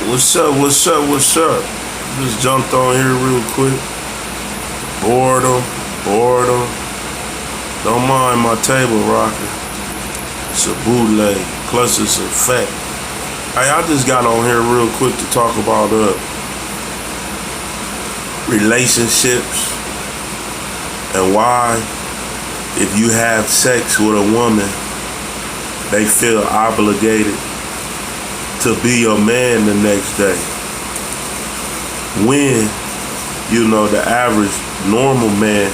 What's up? What's up? What's up? Just jumped on here real quick. Boredom, boredom. Don't mind my table rocking. It's a bootleg, plus it's a fact. Hey, I just got on here real quick to talk about relationships and why, if you have sex with a woman, they feel obligated to be your man the next day. When, the average normal man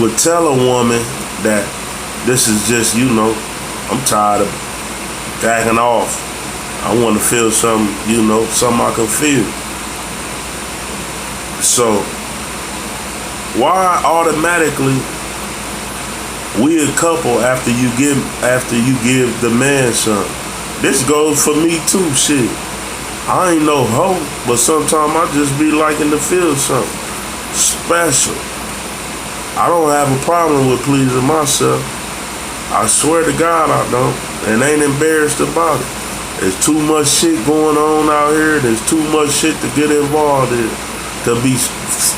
would tell a woman that this is just, I'm tired of backing off. I want to feel something, something I can feel. So, why automatically we a couple after you give the man something? This goes for me too, shit. I ain't no hoe, but sometimes I just be liking to feel something special. I don't have a problem with pleasing myself. I swear to God I don't, and ain't embarrassed about it. There's too much shit going on out here. There's too much shit to get involved in, to be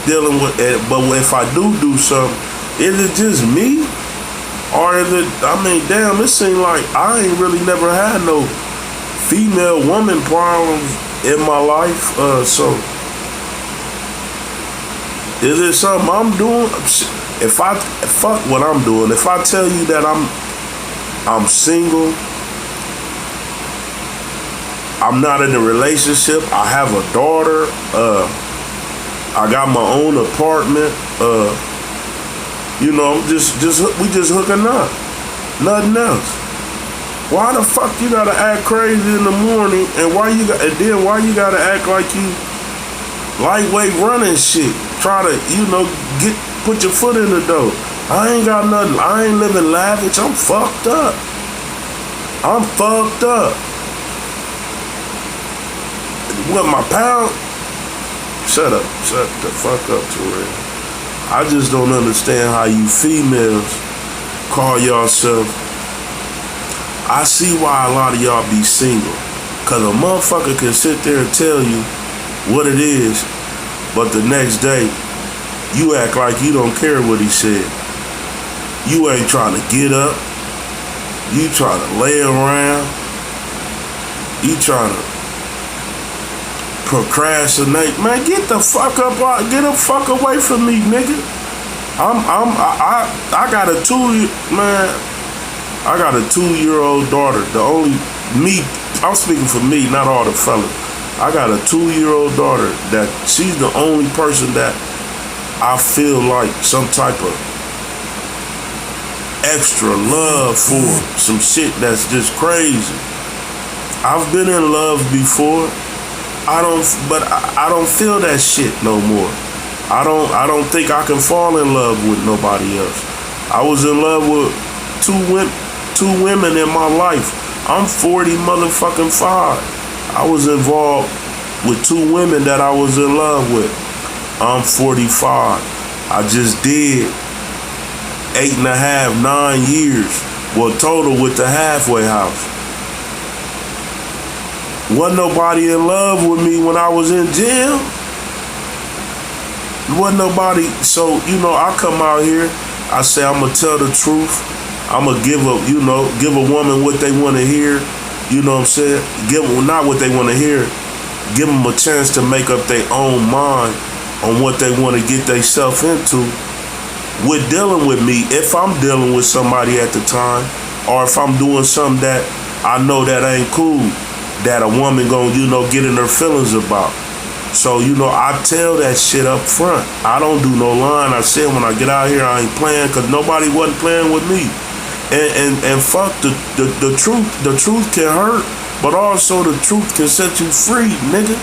dealing with it. But if I do something, is it just me? Or is it, damn, it seems like I ain't really never had no female woman problems in my life. So, is it something I'm doing? Fuck what I'm doing. If I tell you that I'm single, I'm not in a relationship, I have a daughter, I got my own apartment, we just hooking up. Nothing else. Why the fuck you gotta act crazy in the morning, and why you gotta act like you lightweight running shit? Try to, put your foot in the door. I ain't got nothing. I ain't living lavish. I'm fucked up. What, my pound? Shut the fuck up, Terrell. I just don't understand how you females call yourself. I see why a lot of y'all be single. Cause a motherfucker can sit there and tell you what it is, but the next day, you act like you don't care what he said. You ain't trying to get up. You trying to lay around. You trying to procrastinate. Man, get the fuck up. Get the fuck away from me, nigga. I got a 2-year-old daughter. I'm speaking for me, not all the fellas. I got a 2-year-old daughter that she's the only person that I feel like some type of extra love for, some shit that's just crazy. I've been in love before. I don't feel that shit no more. I don't think I can fall in love with nobody else. I was in love with two women in my life. I'm 40 motherfucking 5. I was involved with 2 women that I was in love with. I'm 45. I just did 8.5, 9 years. Well, total with the halfway house. Wasn't nobody in love with me when I was in jail. Wasn't nobody. So, I come out here. I say I'm gonna tell the truth. I'm gonna give a woman what they want to hear. You know what I'm saying? Give them not what they want to hear. Give them a chance to make up their own mind on what they want to get themselves into with dealing with me. If I'm dealing with somebody at the time, or if I'm doing something that I know that ain't cool, that a woman gonna, get in her feelings about. So, I tell that shit up front. I don't do no line. I said when I get out here, I ain't playing, because nobody wasn't playing with me. And fuck, the truth. The truth can hurt, but also the truth can set you free, nigga.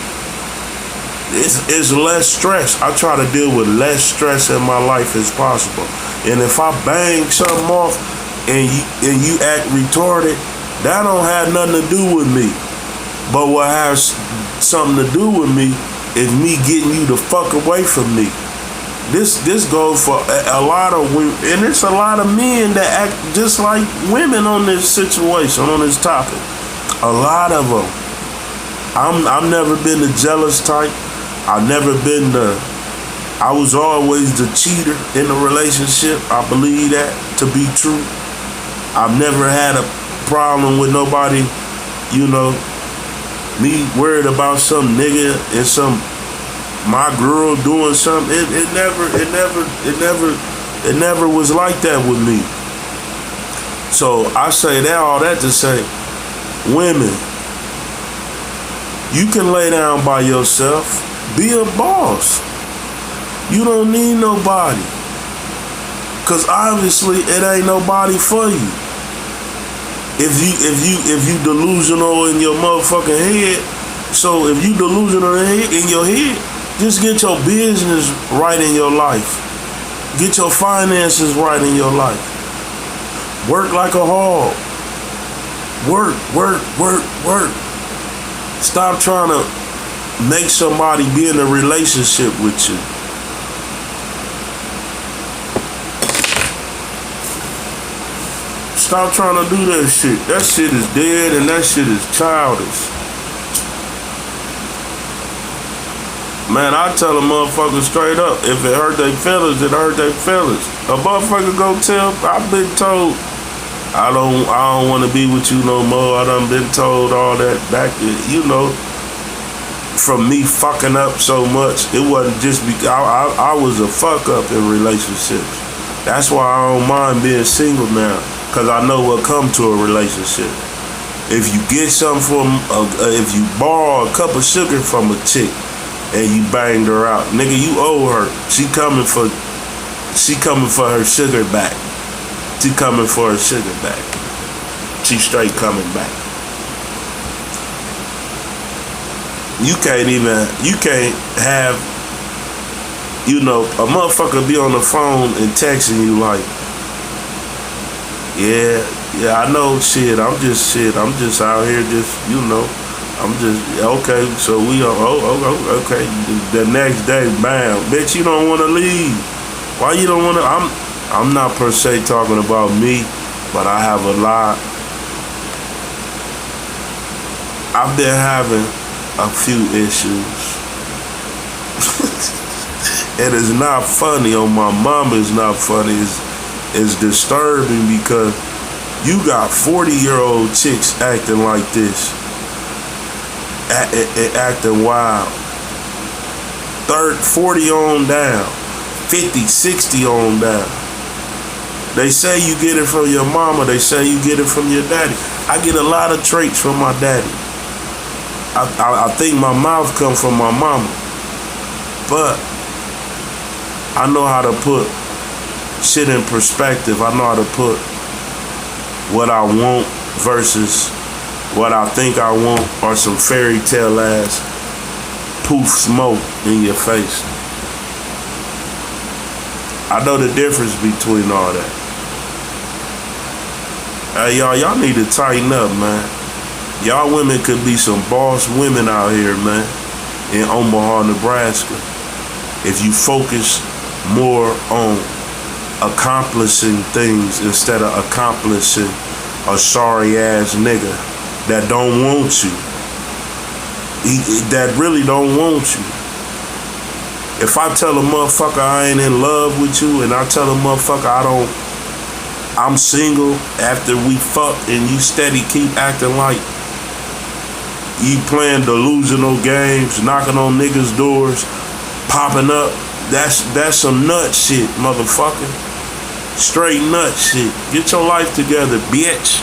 It's less stress. I try to deal with less stress in my life as possible. And if I bang something off and you act retarded, that don't have nothing to do with me. But what has something to do with me is me getting you the fuck away from me. This goes for a lot of women, and it's a lot of men that act just like women on this situation, on this topic. A lot of them. I've never been the jealous type. I was always the cheater in the relationship. I believe that to be true. I've never had a problem with nobody, you know, me worried about some nigga and my girl doing something. It never was like that with me. So I say that all that to say, women, you can lay down by yourself. Be a boss. You don't need nobody. Cause obviously it ain't nobody for you. If you delusional in your motherfucking head, so if you delusional in your head, just get your business right in your life. Get your finances right in your life. Work like a hog. Work. Stop trying to make somebody be in a relationship with you. Stop trying to do that shit. That shit is dead and that shit is childish. Man, I tell a motherfucker straight up, if it hurt their feelings, it hurt their feelings. A motherfucker go tell, I've been told, I don't want to be with you no more. I done been told all that back, you know, from me fucking up so much. It wasn't just because I was a fuck up in relationships. That's why I don't mind being single now. Cause I know what come to a relationship. If you get something from, if you borrow a cup of sugar from a chick and you banged her out, nigga, you owe her. She coming for her sugar back. She coming for her sugar back. She straight coming back. You can't have, you know, a motherfucker be on the phone and texting you like, yeah, I know shit. I'm just out here just, you know, I'm just, okay, so we are, okay. The next day, bam, bitch, you don't want to leave. Why you don't want to, I'm not per se talking about me, but I have a lot. I've been having a few issues. It is not funny. On my mama, it's not funny. It's disturbing because you got 40-year-old chicks acting like this, acting wild. 40 on down, 50, 60 on down. They say you get it from your mama. They say you get it from your daddy. I get a lot of traits from my daddy. I think my mouth comes from my mama, but I know how to put shit in perspective. I know how to put what I want versus what I think I want, or some fairy tale ass poof smoke in your face. I know the difference between all that. Hey, y'all need to tighten up, man. Y'all women could be some boss women out here, man, in Omaha, Nebraska, if you focus more on accomplishing things instead of accomplishing a sorry ass nigga that don't want you. That really don't want you. If I tell a motherfucker I ain't in love with you, and I tell a motherfucker I'm single after we fuck, and you steady keep acting like you playing delusional games, knocking on niggas' doors, popping up, that's some nut shit, motherfucker. Straight nut shit. Get your life together, bitch.